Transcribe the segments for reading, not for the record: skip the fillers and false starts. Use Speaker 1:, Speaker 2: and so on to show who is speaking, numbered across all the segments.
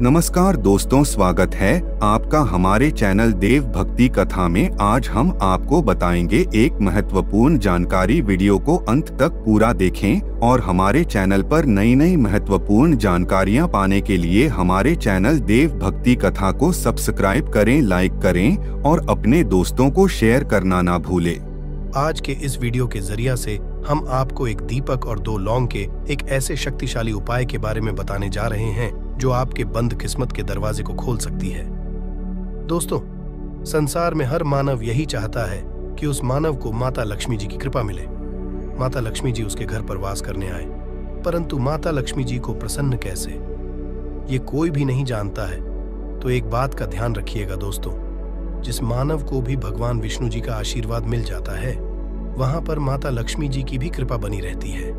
Speaker 1: नमस्कार दोस्तों, स्वागत है आपका हमारे चैनल देव भक्ति कथा में। आज हम आपको बताएंगे एक महत्वपूर्ण जानकारी। वीडियो को अंत तक पूरा देखें और हमारे चैनल पर नई नई महत्वपूर्ण जानकारियां पाने के लिए हमारे चैनल देव भक्ति कथा को सब्सक्राइब करें, लाइक करें और अपने दोस्तों को शेयर करना ना भूलें।
Speaker 2: आज के इस वीडियो के जरिया से हम आपको एक दीपक और 2 लौंग के एक ऐसे शक्तिशाली उपाय के बारे में बताने जा रहे हैं जो आपके बंद किस्मत के दरवाजे को खोल सकती है। दोस्तों, संसार में हर मानव यही चाहता है कि उस मानव को माता लक्ष्मी जी की कृपा मिले, माता लक्ष्मी जी उसके घर पर वास करने आए। परंतु माता लक्ष्मी जी को प्रसन्न कैसे, ये कोई भी नहीं जानता है। तो एक बात का ध्यान रखिएगा दोस्तों, जिस मानव को भी भगवान विष्णु जी का आशीर्वाद मिल जाता है, वहां पर माता लक्ष्मी जी की भी कृपा बनी रहती है।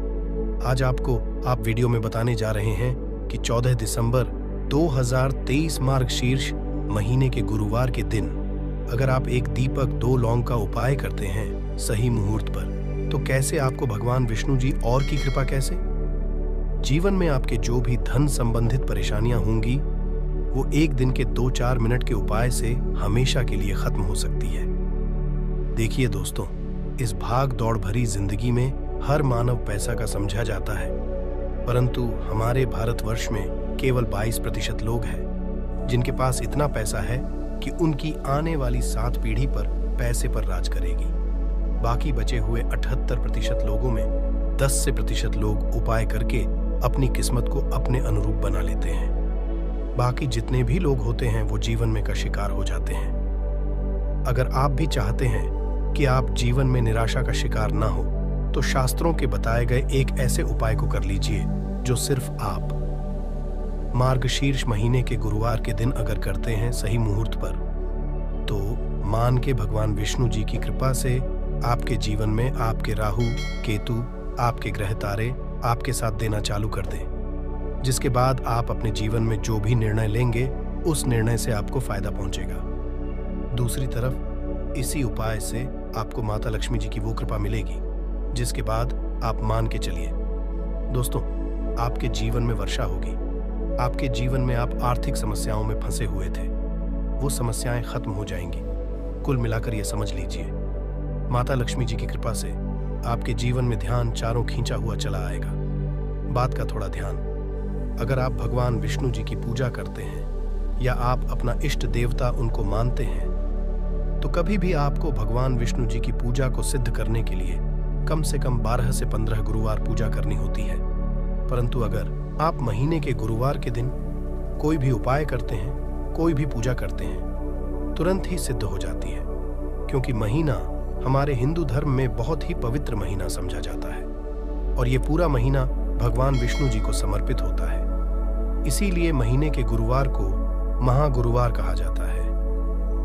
Speaker 2: आज आप वीडियो में बताने जा रहे हैं कि 14 दिसंबर 2023 मार्गशीर्ष महीने के गुरुवार के दिन अगर आप एक दीपक 2 लौंग का उपाय करते हैं सही मुहूर्त पर, तो कैसे आपको भगवान विष्णु जी और की कृपा कैसे। जीवन में आपके जो भी धन संबंधित परेशानियां होंगी, वो एक दिन के 2-4 मिनट के उपाय से हमेशा के लिए खत्म हो सकती है। देखिए दोस्तों, इस भाग दौड़ भरी जिंदगी में हर मानव पैसा का समझा जाता है, परंतु हमारे भारतवर्ष में केवल 22% लोग हैं जिनके पास इतना पैसा है कि उनकी आने वाली 7 पीढ़ी पर पैसे पर राज करेगी। बाकी बचे हुए 78% लोगों में 10% लोग उपाय करके अपनी किस्मत को अपने अनुरूप बना लेते हैं। बाकी जितने भी लोग होते हैं वो जीवन में का शिकार हो जाते हैं। अगर आप भी चाहते हैं कि आप जीवन में निराशा का शिकार ना हो, तो शास्त्रों के बताए गए एक ऐसे उपाय को कर लीजिए जो सिर्फ आप मार्गशीर्ष महीने के गुरुवार के दिन अगर करते हैं सही मुहूर्त पर, तो मान के भगवान विष्णु जी की कृपा से आपके जीवन में आपके राहु केतु, आपके ग्रह तारे आपके साथ देना चालू कर दें, जिसके बाद आप अपने जीवन में जो भी निर्णय लेंगे उस निर्णय से आपको फायदा पहुंचेगा। दूसरी तरफ इसी उपाय से आपको माता लक्ष्मी जी की वो कृपा मिलेगी जिसके बाद आप मान के चलिए दोस्तों, आपके जीवन में वर्षा होगी। आपके जीवन में आप आर्थिक समस्याओं में फंसे हुए थे, वो समस्याएं खत्म हो जाएंगी। कुल मिलाकर ये समझ लीजिए, माता लक्ष्मी जी की कृपा से आपके जीवन में ध्यान चारों खींचा हुआ चला आएगा। बात का थोड़ा ध्यान, अगर आप भगवान विष्णु जी की पूजा करते हैं या आप अपना इष्ट देवता उनको मानते हैं, तो कभी भी आपको भगवान विष्णु जी की पूजा को सिद्ध करने के लिए कम से कम 12 से 15 गुरुवार पूजा करनी होती है। परंतु अगर आप महीने के गुरुवार के दिन कोई भी उपाय करते हैं, कोई भी पूजा करते हैं, तुरंत ही सिद्ध हो जाती है, क्योंकि महीना हमारे हिंदू धर्म में बहुत ही पवित्र महीना समझा जाता है और ये पूरा महीना भगवान विष्णु जी को समर्पित होता है। इसीलिए महीने के गुरुवार को महागुरुवार कहा जाता है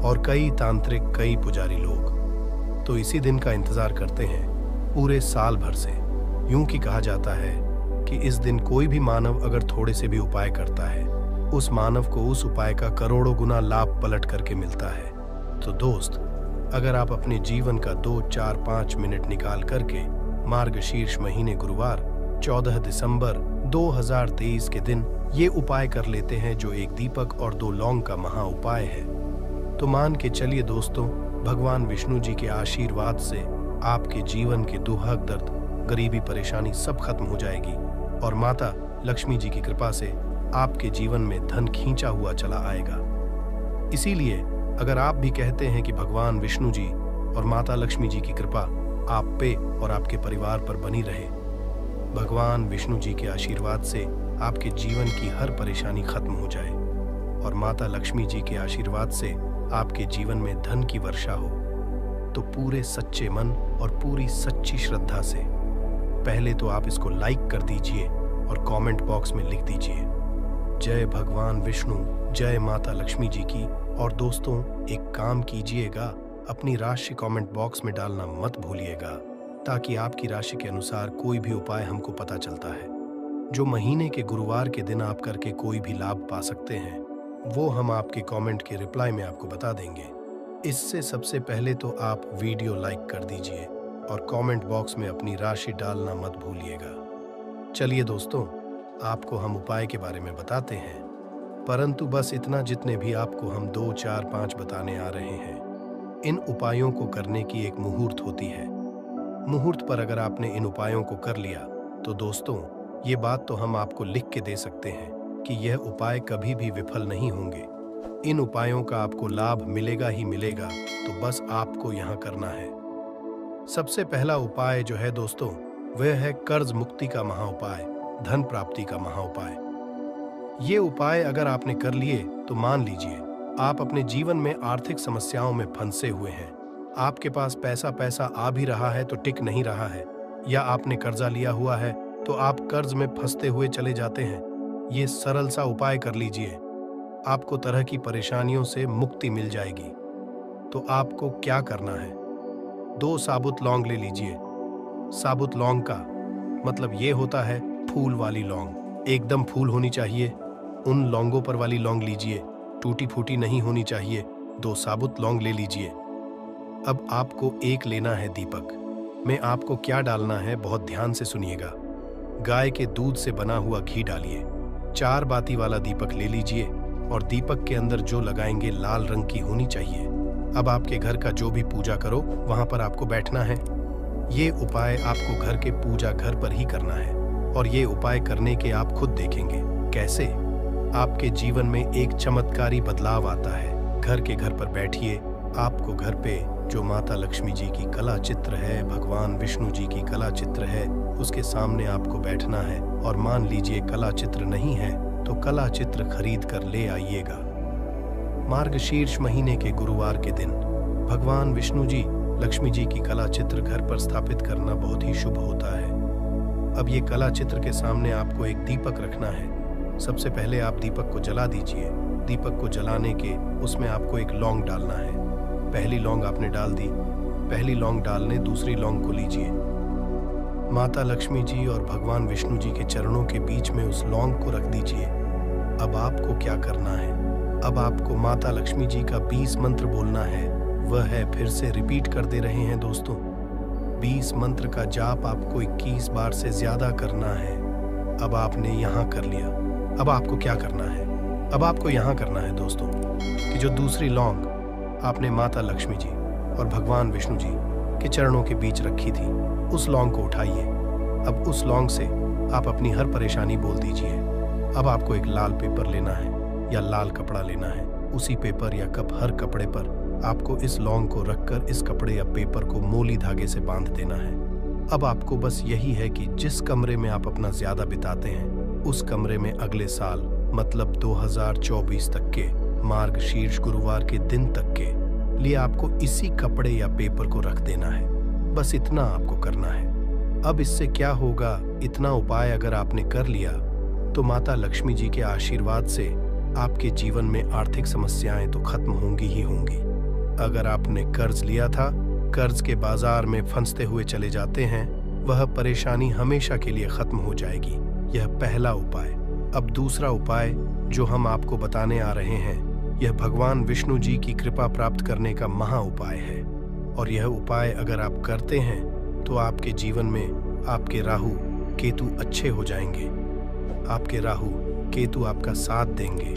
Speaker 2: और कई तांत्रिक, कई पुजारी लोग तो इसी दिन का इंतजार करते हैं पूरे साल भर से। यूं कि कहा जाता है कि इस दिन कोई भी मानव अगर थोड़े से भी उपाय करता है, उस मानव को उस उपाय का करोड़ों गुना लाभ पलट करके मिलता है। तो दोस्त, अगर आप अपने जीवन का 2, 4, 5 मिनट निकाल करके मार्गशीर्ष महीने गुरुवार 14 दिसंबर 2023 के दिन ये उपाय कर लेते हैं, जो एक दीपक और 2 लौंग का महा उपाय है, तो मान के चलिए दोस्तों, भगवान विष्णु जी के आशीर्वाद से आपके जीवन के दुख दर्द, गरीबी, परेशानी सब खत्म हो जाएगी और माता लक्ष्मी जी की कृपा से आपके जीवन में धन खींचा हुआ चला आएगा। इसीलिए अगर आप भी कहते हैं कि भगवान विष्णु जी और माता लक्ष्मी जी की कृपा आप पे और आपके परिवार पर बनी रहे, भगवान विष्णु जी के आशीर्वाद से आपके जीवन की हर परेशानी खत्म हो जाए और माता लक्ष्मी जी के आशीर्वाद से आपके जीवन में धन की वर्षा हो, तो पूरे सच्चे मन और पूरी सच्ची श्रद्धा से पहले तो आप इसको लाइक कर दीजिए और कमेंट बॉक्स में लिख दीजिए जय भगवान विष्णु, जय माता लक्ष्मी जी की। और दोस्तों, एक काम कीजिएगा, अपनी राशि कमेंट बॉक्स में डालना मत भूलिएगा, ताकि आपकी राशि के अनुसार कोई भी उपाय हमको पता चलता है जो महीने के गुरुवार के दिन आप करके कोई भी लाभ पा सकते हैं, वो हम आपके कमेंट के रिप्लाई में आपको बता देंगे। इससे सबसे पहले तो आप वीडियो लाइक कर दीजिए और कमेंट बॉक्स में अपनी राशि डालना मत भूलिएगा। चलिए दोस्तों, आपको हम उपाय के बारे में बताते हैं। परंतु बस इतना जितने भी आपको हम 2, 4, 5 बताने आ रहे हैं। इन उपायों को करने की एक मुहूर्त होती है। मुहूर्त पर अगर आपने इन उपायों को कर लिया तो दोस्तों, ये बात तो हम आपको लिख के दे सकते हैं कि यह उपाय कभी भी विफल नहीं होंगे। इन उपायों का आपको लाभ मिलेगा ही मिलेगा, तो बस आपको यहाँ करना है। सबसे पहला उपाय जो है दोस्तों, वह है कर्ज मुक्ति का महाउपाय, धन प्राप्ति का महाउपाय। ये उपाय अगर आपने कर लिए तो मान लीजिए आप अपने जीवन में आर्थिक समस्याओं में फंसे हुए हैं। आपके पास पैसा आ भी रहा है तो टिक नहीं रहा है, या आपने कर्जा लिया हुआ है तो आप कर्ज में फंसते हुए चले जाते हैं। ये सरल सा उपाय कर लीजिए, आपको तरह की परेशानियों से मुक्ति मिल जाएगी। तो आपको क्या करना है, 2 साबुत लौंग ले लीजिए। साबुत लौंग का मतलब ये होता है फूल वाली लौंग, एकदम फूल होनी चाहिए। उन लौंगों पर वाली लौंग लीजिए, टूटी फूटी नहीं होनी चाहिए। 2 साबुत लौंग ले लीजिए। अब आपको एक लेना है दीपक। में आपको क्या डालना है बहुत ध्यान से सुनिएगा। गाय के दूध से बना हुआ घी डालिए। 4 बाती वाला दीपक ले लीजिए और दीपक के अंदर जो लगाएंगे लाल रंग की होनी चाहिए। अब आपके घर का जो भी पूजा करो वहां पर आपको बैठना है। ये उपाय आपको घर के पूजा घर पर ही करना है, और ये उपाय करने के आप खुद देखेंगे कैसे आपके जीवन में एक चमत्कारी बदलाव आता है। घर के घर पर बैठिए, आपको घर पे जो माता लक्ष्मी जी की कला चित्र है, भगवान विष्णु जी की कला चित्र है, उसके सामने आपको बैठना है। और मान लीजिए कला चित्र नहीं है तो कला चित्र खरीद कर ले आइएगा। मार्गशीर्ष महीने के गुरुवार के दिन भगवान विष्णु जी, लक्ष्मी जी की कला चित्र घर पर स्थापित करना बहुत ही शुभ होता है। अब ये कला चित्र के सामने आपको एक दीपक रखना है। सबसे पहले आप दीपक को जला दीजिए। दीपक को जलाने के उसमें आपको एक लौंग डालना है। पहली लौंग आपने डाल दी। पहली लौंग डालने दूसरी लौंग को लीजिए। माता लक्ष्मी जी और भगवान विष्णु जी के चरणों के बीच में उस लौंग को रख दीजिए। अब आपको क्या करना है, अब आपको माता लक्ष्मी जी का 20 मंत्र बोलना है। वह है, फिर से रिपीट कर दे रहे हैं दोस्तों, 20 मंत्र का जाप आपको 21 बार से ज्यादा करना है। अब आपने यहाँ कर लिया। अब आपको क्या करना है, अब आपको यहाँ करना है दोस्तों कि जो दूसरी लौंग आपने माता लक्ष्मी जी और भगवान विष्णु जी के चरणों के बीच रखी थी, उस लौंग को उठाइए। अब उस लौंग से आप अपनी हर परेशानी बोल दीजिए। अब आपको एक लाल पेपर लेना है या लाल कपड़ा लेना है। उसी पेपर या हर कपड़े पर आपको इस लौंग को रखकर इस कपड़े या पेपर को मोली धागे से बांध देना है। अब आपको बस यही है कि जिस कमरे में आप अपना ज्यादा बिताते हैं, उस कमरे में अगले साल मतलब 2024 तक के मार्गशीर्ष गुरुवार के दिन तक के लिए आपको इसी कपड़े या पेपर को रख देना है। बस इतना आपको करना है। अब इससे क्या होगा, इतना उपाय अगर आपने कर लिया तो माता लक्ष्मी जी के आशीर्वाद से आपके जीवन में आर्थिक समस्याएं तो खत्म होंगी ही होंगी। अगर आपने कर्ज लिया था, कर्ज के बाजार में फंसते हुए चले जाते हैं, वह परेशानी हमेशा के लिए खत्म हो जाएगी। यह पहला उपाय। अब दूसरा उपाय जो हम आपको बताने आ रहे हैं, यह भगवान विष्णु जी की कृपा प्राप्त करने का महा उपाय है। और यह उपाय अगर आप करते हैं तो आपके जीवन में आपके राहु केतु अच्छे हो जाएंगे। आपके राहु केतु आपका साथ देंगे।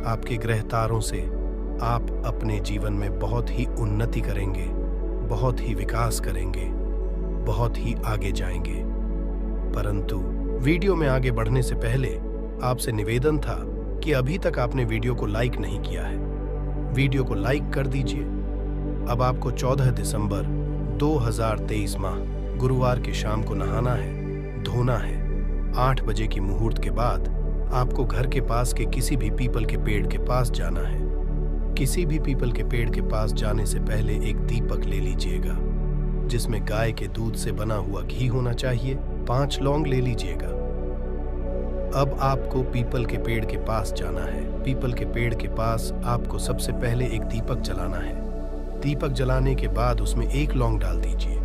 Speaker 2: आपके ग्रह तारों से आप अपने जीवन में बहुत ही उन्नति करेंगे, बहुत ही विकास करेंगे, बहुत ही आगे जाएंगे। परंतु वीडियो में आगे बढ़ने से पहले आपसे निवेदन था कि अभी तक आपने वीडियो को लाइक नहीं किया है, वीडियो को लाइक कर दीजिए। अब आपको 14 दिसंबर 2023 माह गुरुवार की शाम को नहाना है, धोना है। 8 बजे की मुहूर्त के बाद आपको घर के पास के किसी भी पीपल के पेड़ के पास जाना है। किसी भी पीपल के पेड़ के पास जाने से पहले एक दीपक ले लीजिएगा जिसमें गाय के दूध से बना हुआ घी होना चाहिए। 5 लौंग ले लीजिएगा। अब आपको पीपल के पेड़ के पास जाना है। पीपल के पेड़ के पास आपको सबसे पहले एक दीपक जलाना है। दीपक जलाने के बाद उसमें 1 लौंग डाल दीजिए।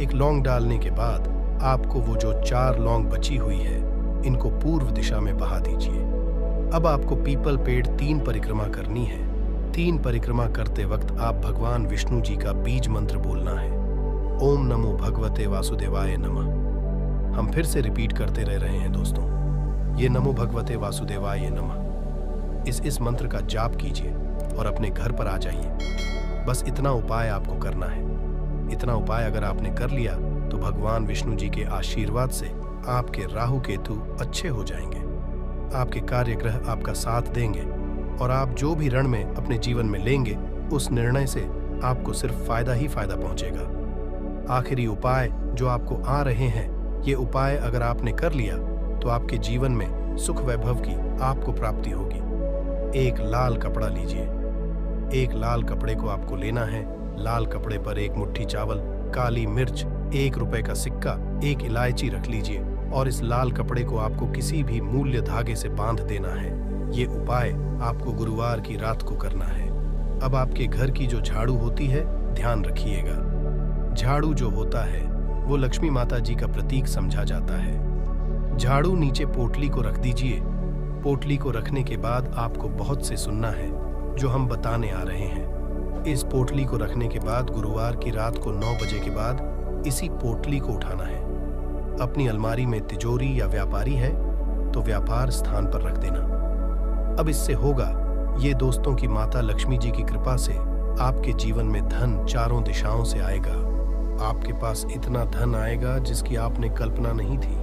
Speaker 2: 1 लौंग डालने के बाद आपको वो जो 4 लौंग बची हुई है, इनको पूर्व दिशा में बहा दीजिए। अब आपको पीपल पेड़ 3 परिक्रमा करनी है। 3 परिक्रमा करते वक्त आप भगवान विष्णु जी का बीज मंत्र बोलना है, ओम नमो भगवते वासुदेवाय नमः। हम फिर से रिपीट करते रह रहे हैं दोस्तों, ये नमो भगवते वासुदेवाय नमः। इस मंत्र का जाप कीजिए और अपने घर पर आ जाइए। बस इतना उपाय आपको करना है। इतना उपाय अगर आपने कर लिया तो भगवान विष्णु जी के आशीर्वाद से आपके राहु केतु अच्छे हो जाएंगे, आपके कार्य ग्रह आपका साथ देंगे और आप जो भी रण में अपने जीवन में लेंगे उस निर्णय से आपको सिर्फ फायदा ही फायदा पहुंचेगा। आखिरी उपाय जो आपको आ रहे हैं, ये उपाय अगर आपने कर लिया तो आपके जीवन में सुख वैभव की आपको प्राप्ति होगी। एक लाल कपड़ा लीजिए। एक लाल कपड़े को आपको लेना है। लाल कपड़े पर एक मुट्ठी चावल, काली मिर्च, 1 रुपए का सिक्का, 1 इलायची रख लीजिए और इस लाल कपड़े को आपको किसी भी मूल्य धागे से बांध देना है। ये उपाय आपको गुरुवार की रात को करना है। अब आपके घर की जो झाड़ू होती है, ध्यान रखिएगा। झाड़ू जो होता है वो लक्ष्मी माता जी का प्रतीक समझा जाता है। झाड़ू नीचे पोटली को रख दीजिए। पोटली को रखने के बाद आपको बहुत से सुनना है जो हम बताने आ रहे हैं। इस पोटली को रखने के बाद गुरुवार की रात को 9 बजे के बाद इसी पोटली को उठाना है। अपनी अलमारी में तिजोरी या व्यापारी है तो व्यापार स्थान पर रख देना। अब इससे होगा ये दोस्तों की माता लक्ष्मी जी की कृपा से आपके जीवन में धन चारों दिशाओं से आएगा। आपके पास इतना धन आएगा जिसकी आपने कल्पना नहीं थी।